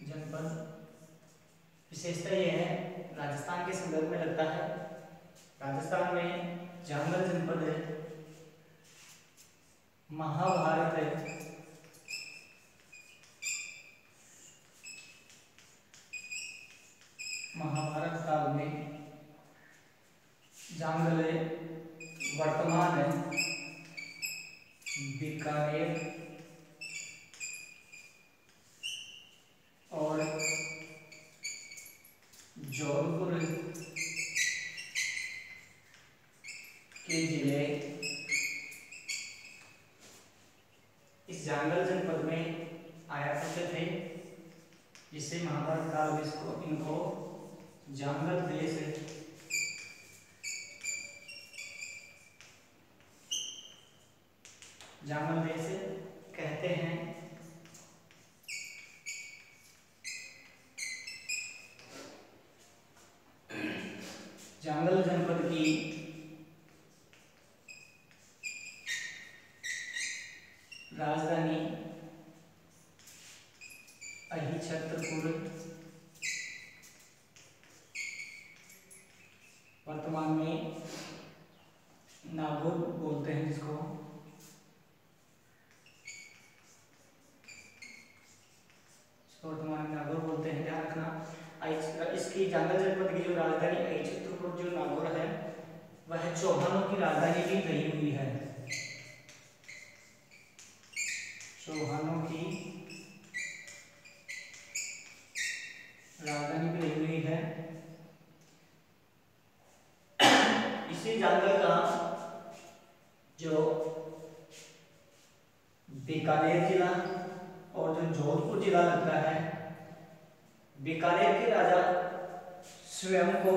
जनपद विशेषता यह है, राजस्थान के संदर्भ में लगता है। राजस्थान में जांगल जनपद है, महाभारत है, महाभारत काल में जांगल है, वर्तमान है बीकानेर और जोधपुर के जिले इस जांगल जनपद में आया करते थे, जिससे महाभारत काल में इनको जांगल देश जांगल देश कहते हैं। जांगल जनपद की राजधानी अहिछत्रपुर, वर्तमान में नागौर बोलते हैं जिसको, वर्तमान में नागौर बोलते हैं, ध्यान रखना। इसकी जांगल जनपद की जो राजधानी अहिछत्रपुर जो नागौर है, वह चौहानों की राजधानी भी रही हुई है। चौहानों की राजधानी भी रही हुई है। इसी जांगल का जो बीकानेर जिला और जो जोधपुर जिला लगता है, बीकानेर के राजा स्वयं को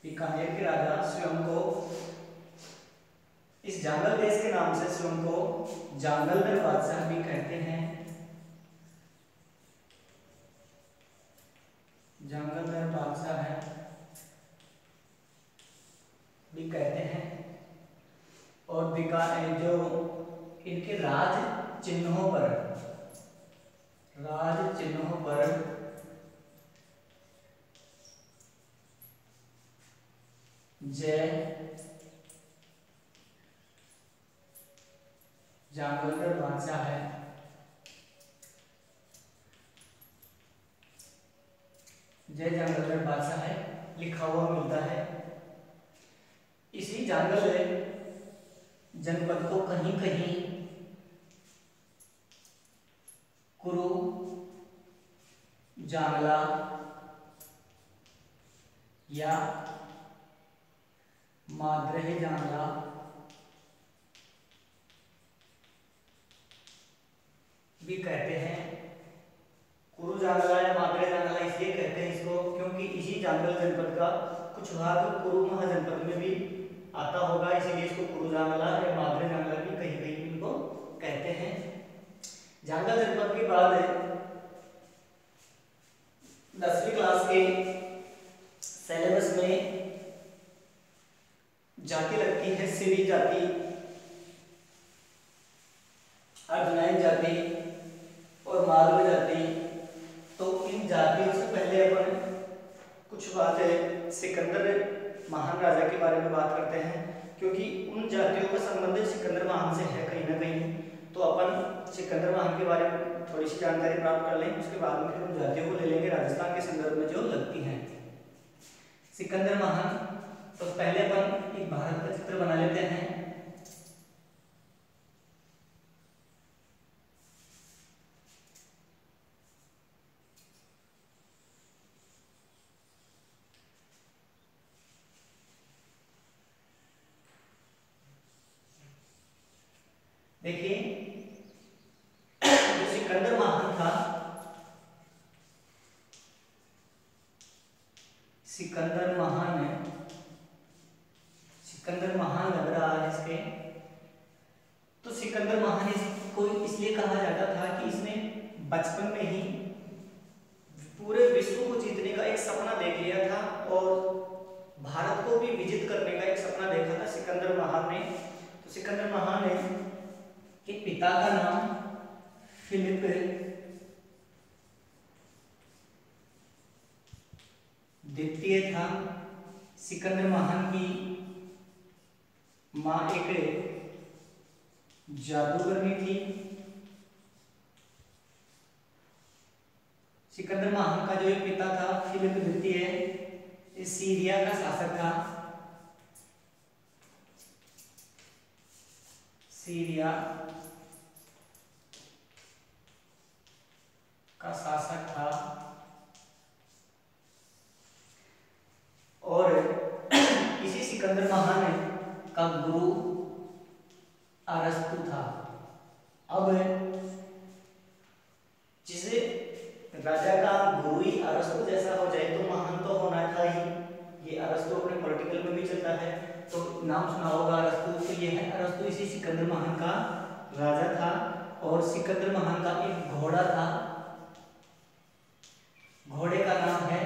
बीकानेर के राजा स्वयं को इस जांगल देश के नाम से स्वयं को जांगलधर बादशाह भी कहते हैं। जांगलधर बादशाह है भी कहते हैं। और बीकानेर जो इनके राज चिन्हों पर जय जांगलधर बादशाह है, जय जांगलधर बादशाह है लिखा हुआ मिलता है। इसी जांगल जनपद को कहीं कहीं कुरु जांगला या माद्रेह जांगला भी कहते हैं। कुरु जांगला या माद्रेह जांगला इसलिए कहते हैं इसको क्योंकि इसी जांगल जनपद का कुछ भाग कुरु महाजनपद में भी आता होगा, इसीलिए इसको कुरु जांगला या माद्रेह जांगला भी कहीं कहीं इनको कहते हैं। जांगल जनपद के बाद 10वीं क्लास के सिलेबस में जाति लगती है, सिरी जाति, अर्धनायन जाति और मालव जाति। तो इन जातियों से पहले अपन कुछ बातें सिकंदर महान राजा के बारे में बात करते हैं, क्योंकि उन जातियों का संबंध सिकंदर महान से है कहीं ना कहीं। तो अपन सिकंदर महान के बारे में थोड़ी सी जानकारी प्राप्त कर लें, उसके बाद में फिर उन जातियों को ले लेंगे राजस्थान के संदर्भ में जो लगती हैं। सिकंदर महान, तो पहले अपन एक भारत का चित्र बना लेते हैं। देखिए, जो सिकंदर महान था, सिकंदर महान है, सिकंदर महान लग रहा है इसके। तो सिकंदर महान इसको इसलिए कहा जाता था कि इसने बचपन में ही पूरे विश्व को जीतने का एक सपना देख लिया था और भारत को भी विजित करने का एक सपना देखा था सिकंदर महान ने। तो सिकंदर महान ने के पिता का नाम फिलिप द्वितीय था। सिकंदर महान की मां एक जादूगरनी थी। सिकंदर महान का जो पिता था फिलिप द्वितीय सीरिया का शासक था। सीरिया का शासक था और इसी सिकंदर महान का गुरु अरस्तु था। अब जिसे राजा का गुरु ही अरस्तु जैसा हो जाए तो महान तो होना था ही। ये अरस्तु अपने पॉलिटिकल में भी चलता है, तो नाम सुना होगा अरस्तु। तो ये है अरस्तु, इसी सिकंदर महान का राजा था। और सिकंदर महान का एक घोड़ा था, घोड़े का नाम है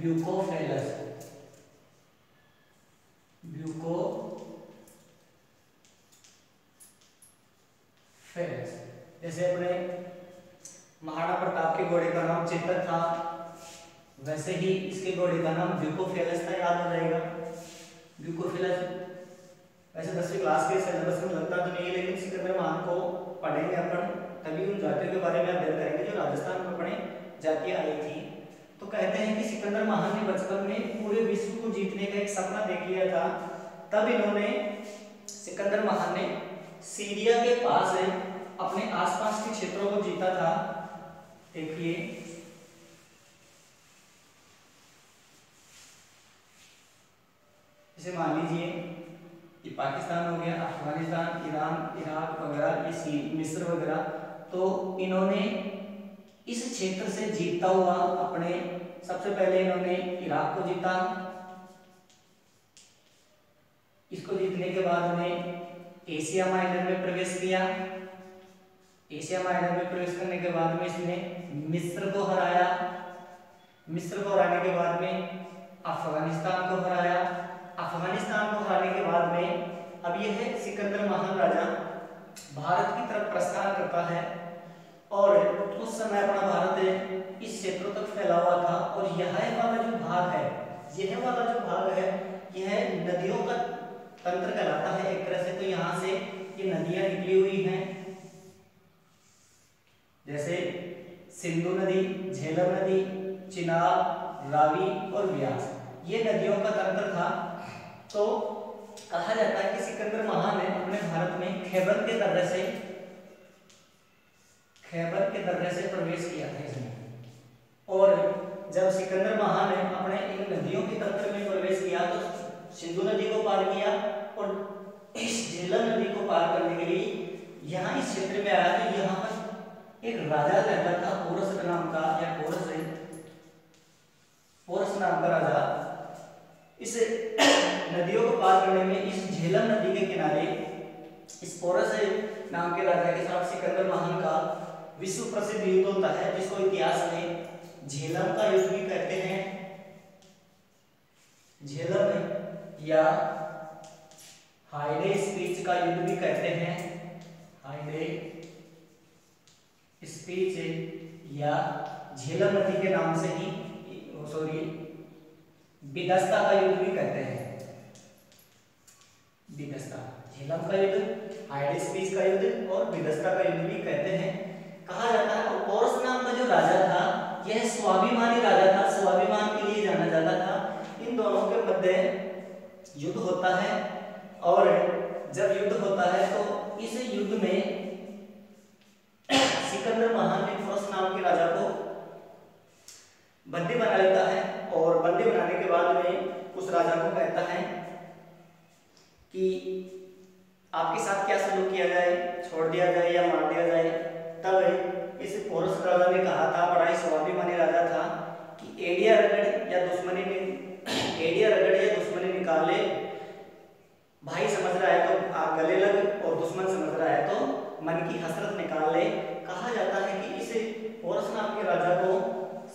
ब्यूकोफेलस। ब्यूकोफेलस जैसे अपने महाराणा प्रताप के घोड़े का नाम चेतक था, वैसे ही इसके घोड़े का नाम ब्यूकोफेलस था। याद हो जाएगा ब्यूकोफेलस। वैसे 10वीं क्लास के सिलेबस में लगता तो नहीं है, लेकिन सिकंदर महान को पढ़ेंगे अपन, तभी उन जातियों के बारे में अध्ययन करेंगे जो राजस्थान में अपने जातियां आई थी। तो कहते हैं कि सिकंदर महान ने बचपन में पूरे विश्व को जीतने का एक सपना देख लिया था। तब इन्होंने, सिकंदर महान ने सीरिया के पास अपने आसपास के क्षेत्रों को जीता था। देखिए जैसे मान लीजिए ये पाकिस्तान हो गया, अफगानिस्तान, ईरान, इराक वगैरह, ये मिस्र वगैरह। तो इन्होंने इस क्षेत्र से जीतता हुआ अपने, सबसे पहले इन्होंने इराक को जीता। इसको जीतने के बाद उन्हें एशिया माइनर में प्रवेश किया। एशिया माइनर में प्रवेश करने के बाद में इसने मिस्र को हराया। मिस्र को हराने के बाद में अफगानिस्तान को हराया। अफगानिस्तान को हराने के बाद में अब यह है सिकंदर महान राजा भारत की तरफ प्रस्थान करता है। और उस समय अपना भारत इस क्षेत्रों तक फैला हुआ था। और यह वाला जो भाग है, यह वाला जो भाग है, यह नदियों का तंत्र कहलाता है एक तरह से। तो यहाँ से ये नदियां निकली हुई हैं, जैसे सिंधु नदी, झेलम नदी, चिनाब, रावी और ब्यास, ये नदियों का तंत्र था। तो कहा जाता है कि सिकंदर महान ने अपने भारत में खैबर के दर्रे से प्रवेश किया था इसने। और जब सिकंदर महान ने अपने इन नदियों के तंत्र में प्रवेश किया तो सिंधु नदी को पार किया और इस झेलम नदी को पार करने के लिए यहाँ इस क्षेत्र में आया। तो यहाँ पर एक राजा रहता था पोरस नाम का, या पोरस नाम का राजा। इस नदियों को पार करने में इस झेलम नदी के किनारे इस पोरस नाम के राजा के साथ सिकंदर महान का विश्व प्रसिद्ध युद्ध होता है, जिसको इतिहास में झेलम का युद्ध भी कहते हैं। झेलम या हाइडे स्पीच का युद्ध भी कहते हैं। हाइडे स्पीच या झेलम नदी के नाम से ही, बिदस्ता का युद्ध भी कहते हैं। बिदस्ता, झेलम का युद्ध, हाइडे स्पीच का युद्ध और बिदस्ता का युद्ध भी कहते हैं। कहा जाता है पोरस नाम का जो राजा था यह स्वाभिमानी राजा था, स्वाभिमान के लिए जाना जाता था। इन दोनों के मध्य युद्ध होता है। और जब युद्ध होता है तो इस युद्ध में सिकंदर महान ने पोरस नाम के राजा को बंदी बना लेता है। और बंदी बनाने के बाद में उस राजा को कहता है कि आपके साथ क्या सलूक किया जाए, छोड़ दिया जाए या मार दिया जाए। तब इस पोरस राजा ने कहा था, बड़ा ही स्वाभिमानी राजा था, कि एड़िया रगड़ या दुश्मनी निकाल ले। भाई समझ रहा है तो आप गले लग, और दुश्मन समझ रहा है तो मन की हसरत निकाल ले। कहा जाता है कि इस पोरस नाम के राजा को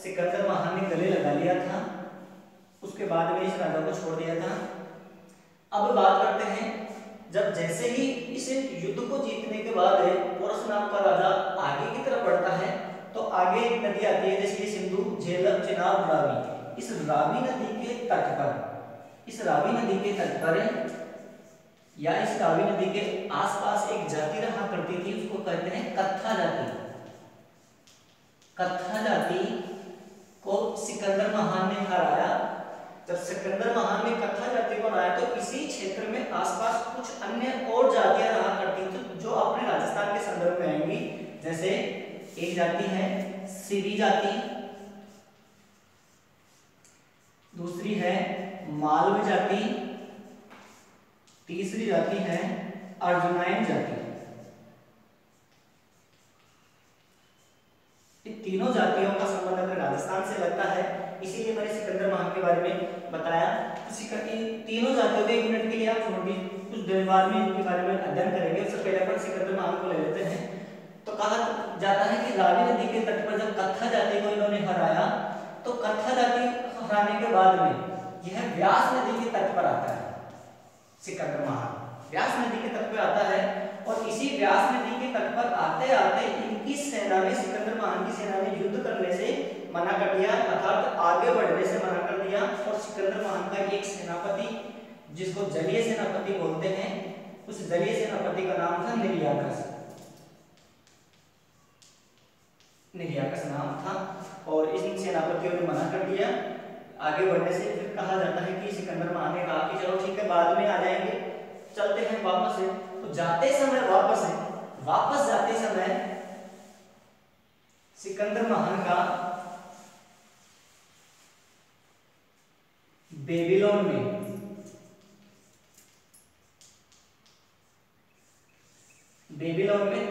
सिकंदर महान ने गले लगा लिया था। उसके बाद में इस राजा को छोड़ दिया था। अब बात करते हैं, जब जैसे ही इस युद्ध को जीतने के बाद पोरस नाम का राजा आगे की तरफ नदी आती है, जैसे ये सिंधु, झेलम, चिनाब, रावी, इस रावी नदी के तट पर, इस रावी नदी के तट पर या इस रावी नदी के आसपास एक जाति रहा करती थी, उसको कहते हैं कत्था जाति। कत्था जाति को सिकंदर महान ने हराया। जब सिकंदर महान ने कत्था जाति को हराया तो इसी क्षेत्र में आसपास कुछ अन्य और जातियां रहा करती थी जो अपने राजस्थान के संदर्भ में आएंगी। जैसे एक जाति है सिवी जाति, दूसरी है मालव जाति, तीसरी जाति है अर्जुनायन जाति। इन तीनों जातियों का संबंध अपने राजस्थान से लगता है, इसीलिए मैंने सिकंदर महान के बारे में बताया। इन तीनों जातियों को 1 मिनट के लिए आप छोड़ दीजिए, कुछ देर बाद में इनके बारे में अध्ययन करेंगे। उससे पहले अपन सिकंदर महान को ले लेते हैं। तो कहा जाता है कि रावी नदी के तट पर जब कत्था जाति को इन्होंने हराया तो कत्था जाति हराने के बाद में यह व्यास नदी के तट पर आता है। सिकंदर महान व्यास नदी के तट पर आता है और इसी व्यास नदी के तट पर आते आते इनकी सेना ने, सिकंदर महान की सेना ने युद्ध करने से मना कर दिया, अर्थात आगे बढ़ने से मना कर दिया। और सिकंदर महान का एक सेनापति जिसको जलीय सेनापति बोलते हैं, उस जलीय सेनापति का नाम था निर्याकस। निर्याकस नाम था और इन सेनापतियों ने मना कर दिया आगे बढ़ने से। फिर कहा जाता है कि सिकंदर महान ने कहा कि चलो ठीक है, बाद में आ जाएंगे, चलते हैं वापस से। तो जाते समय वापस जाते समय सिकंदर महान का बेबीलोन में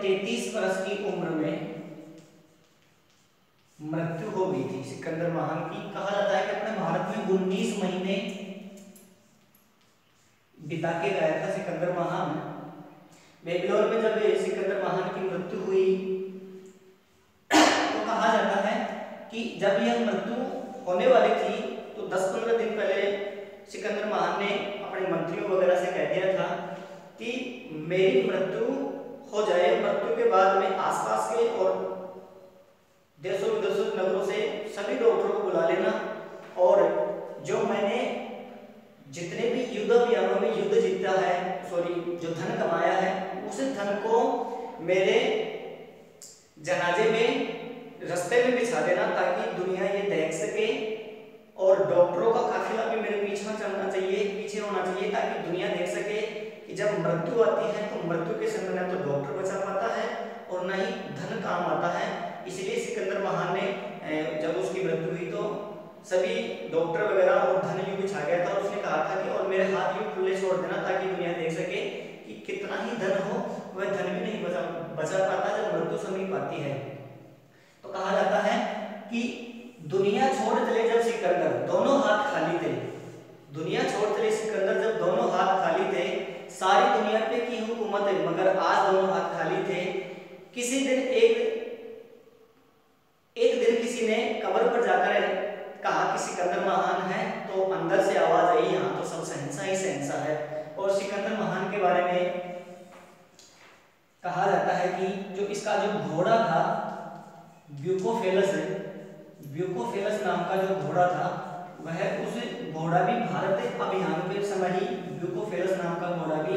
33 वर्ष की उम्र में मृत्यु हो गई थी सिकंदर महान की। कहा जाता है कि अपने भारत में 19 महीने बिता के गया था सिकंदर महान। बेबीलोन में जब सिकंदर महान की मृत्यु हुई तो कहा जाता है कि जब यह मृत्यु होने वाली थी तो 10-15 दिन पहले सिकंदर महान ने अपने मंत्रियों वगैरह से कह दिया था कि मेरी मृत्यु हो जाए, मृत्यु के बाद में आसपास के और देशों विदेशों नगरों से सभी डॉक्टरों को बुला लेना और जो मैंने जितने भी युद्ध अभियानों में युद्ध जीता है, जो धन कमाया है, उस धन को मेरे जनाजे में रास्ते में बिछा देना ताकि दुनिया ये देख सके और डॉक्टरों का काफिला भी मेरे पीछे होना चाहिए ताकि दुनिया देख सके कि जब मृत्यु आती है तो मृत्यु के समय न तो डॉक्टर बचा पाता है और न ही धन काम आता है। इसलिए सिकंदर महान ने जब उसकी मृत्यु हुई तो सभी डॉक्टर वगैरह और धन यूं बिछा गया था। उसने कहा था कि और मेरे हाथ यूं खुले छोड़ देना ताकि दुनिया देख सके कि कितना ही धन हो वह धन भी नहीं बचा पाता जब मृत्यु समीप आती है। तो कहा जाता है कि दुनिया छोड़ चले जब सिकंदर, दोनों हाथ खाली थे। दुनिया छोड़ चले सिकंदर जब दोनों हाथ खाली थे, सारी दुनिया पे की हुकूमत है मगर आज दोनों हाथ खाली थे। किसी दिन एक दिन किसी ने कब्र पर जाकर कहा कि सिकंदर महान है तो अंदर से आवाज आई यहाँ तो सब शहंशाह ही शहंशाह है। और सिकंदर महान के बारे में कहा जाता है कि जो इसका जो घोड़ा था ब्यूकोफेलस नाम का जो घोड़ा था वह उस घोड़ा भी भारत अभियान के समय ही ब्यूकोफेलस नाम का घोड़ा भी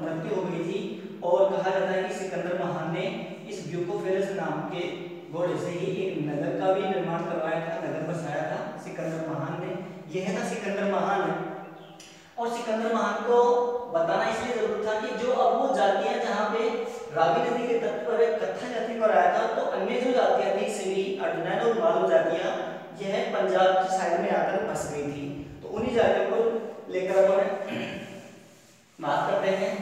मृत्यु हो गई थी। और कहा जाता है कि सिकंदर महान ने इस ब्यूकोफेलस नाम के घोड़े से ही एक नगर का भी निर्माण करवाया था, नगर बसाया था सिकंदर महान ने। यह था सिकंदर महान। और सिकंदर महान को बताना इसलिए जरूरत था कि जो अब वो जातियां जहाँ पे रावी नदी के तट पर कत्था जाति पर आया था तो अन्य जो जातियां थी सिवी, अर्जुनैन और मालव जातियां यह पंजाब की साइड में आकर बस गई थी। तो उन्हीं जातियों को लेकर अपन बात करते हैं।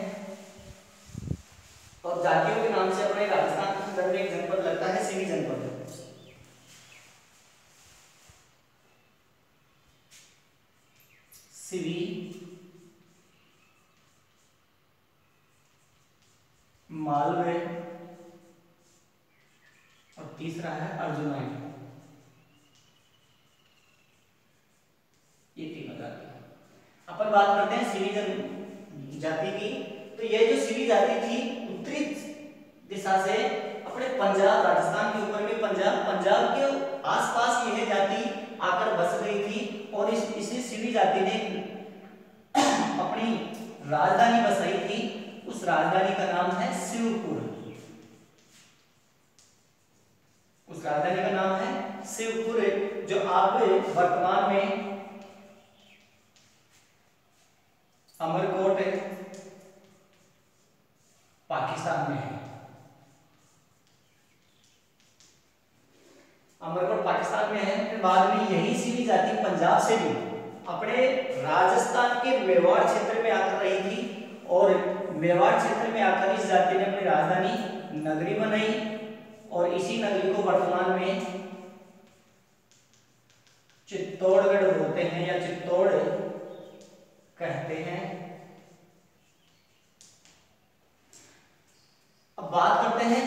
और जातियों के नाम से अपने राजस्थान के संदर्भ में एक जनपद लगता है सिवी जनपद। सिवी, मालवे और तीसरा है अर्जुनैन। ये तीनों जाति। अपन बात करते हैं सिवी जाति की। तो ये जो सिवी जाति थी उत्तरी दिशा से अपने अपने पंजाब राजस्थान के ऊपर में पंजाब के आसपास यह जाति आकर बस गई थी और इसी सिवी जाति ने अपनी राजधानी बसाई थी। उस राजधानी का नाम है शिवपुर। उस राजधानी का नाम है शिवपुर, जो आप वर्तमान में अमरकोट पाकिस्तान में है। अमरकोट पाकिस्तान में है। फिर बाद में यही सिवी जाति पंजाब से भी अपने राजस्थान के मेवाड़ क्षेत्र में आकर रही थी और मेवाड़ क्षेत्र में आकर इस जाति ने अपनी राजधानी नगरी बनाई और इसी नगरी को वर्तमान में चित्तौड़गढ़ बोलते हैं या चित्तौड़ कहते हैं। अब बात करते हैं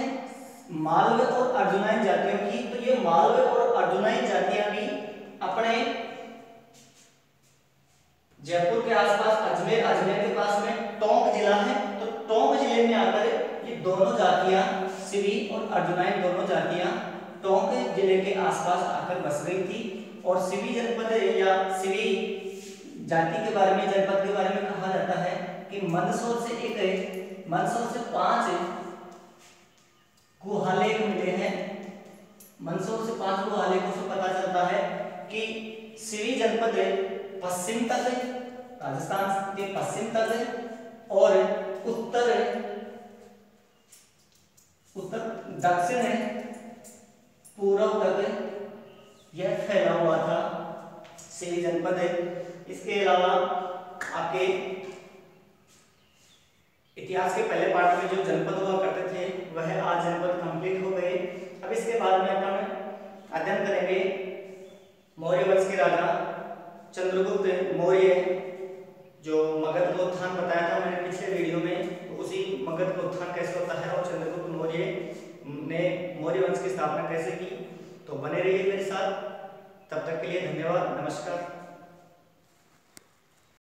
मालवे और अर्जुनाइन जातियों की। तो ये मालवे और अर्जुनाइन जातियां भी अपने जयपुर के आसपास अजमेर के पास में टोंक जिला है, तो टोंक जिले में आकर ये दोनों जातियां सिवी और अर्जुनाइन दोनों जातियां टोंक जिले के आसपास आकर बस गई थी। और सिवी जनपद या सिवी जाति के बारे में, जनपद के बारे में कहा जाता है कि मंदसौर से 5 गुहालेख मिले हैं। मंदसौर से 5 गुहालेखों से पता चलता है कि सिवी जनपद पश्चिम तक, राजस्थान के पश्चिम तक और उत्तर दक्षिण पूर्व तक यह फैला हुआ था सिवी जनपद है। इसके अलावा आपके इतिहास के पहले पार्ट में जो जनपद हुआ करते थे वह आज जनपद कंप्लीट हो गए। अब इसके बाद में अपन अध्ययन करेंगे मौर्य वंश के राजा चंद्रगुप्त मौर्य, जो मगध का उत्थान बताया था मैंने पिछले वीडियो में, तो उसी मगध का उत्थान कैसे होता है और चंद्रगुप्त मौर्य ने मौर्य वंश की स्थापना कैसे की। तो बने रहिए मेरे साथ, तब तक के लिए धन्यवाद, नमस्कार।